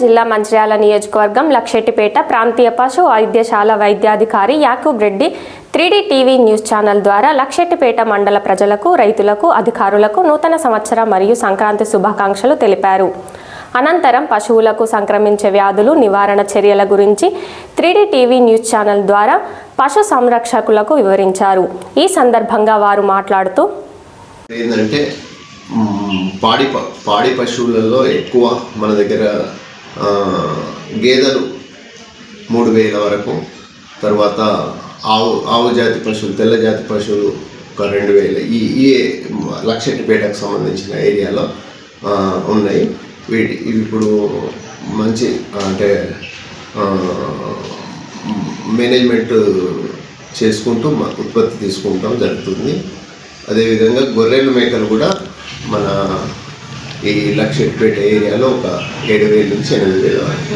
జిల్లా మంచిర్యాల నియోజకవర్గం లక్షెట్టిపేట ప్రాంతీయ పశు వైద్యశాల వైద్యాధికారి Yakub Reddy 3D TV news channel ద్వారా లక్షెట్టిపేట మండల ప్రజలకు, రైతులకు, అధికారులకు నూతన సంవత్సర మరియు సంక్రాంతి శుభాకాంక్షలు తెలిపారు. అనంతరం పశువులకు సంక్రమించే వ్యాధులు నివారణ చర్యల గురించి 3D టీవీ న్యూస్ ఛానల్ ద్వారా పశు సంరక్షకులకు వివరించారు. ఈ సందర్భంగా వారు మాట్లాడుతూ ఏంటంటే పాడి పశువులలో ఎక్కువ మన దగ్గర గేదెలు 3000 వరకు, తర్వాత ఆవు జాతి పశువులు, తెల్ల జాతి పశువులు ఒక 2000 ఈ లక్షెట్టిపేటకు సంబంధించిన ఏరియాలో ఉన్నాయి. ఇవి ఇప్పుడు మంచి అంటే మేనేజ్మెంట్ చేసుకుంటూ ఉత్పత్తి తీసుకుంటాం జరుగుతుంది. అదేవిధంగా గొర్రెలు, మేకలు కూడా మన ఈ లక్షెట్టిపేట ఏరియాలో ఒక 7000 నుంచి 8000 వరకు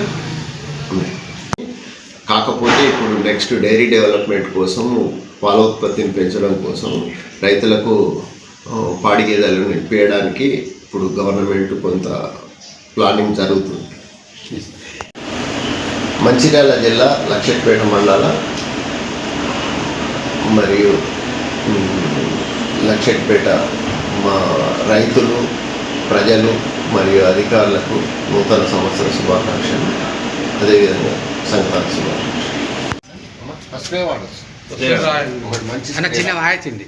ఉన్నాయి. కాకపోతే ఇప్పుడు నెక్స్ట్ డైరీ డెవలప్మెంట్ కోసం, పాల ఉత్పత్తిని పెంచడం కోసం రైతులకు పాడి గేదెలను నింపేయడానికి ఇప్పుడు గవర్నమెంట్ కొంత ప్లానింగ్ జరుగుతుంది. మంచిర్యాల జిల్లా లక్షెట్టిపేట మండల మరియు లక్షెట్టిపేట మా రైతులు, ప్రజలు మరియు అధికారులకు నూతన సంవత్సర శుభాకాంక్షలు, అదేవిధంగా సంక్రాంతి శుభాకాంక్షలు. చిన్న వాయించింది.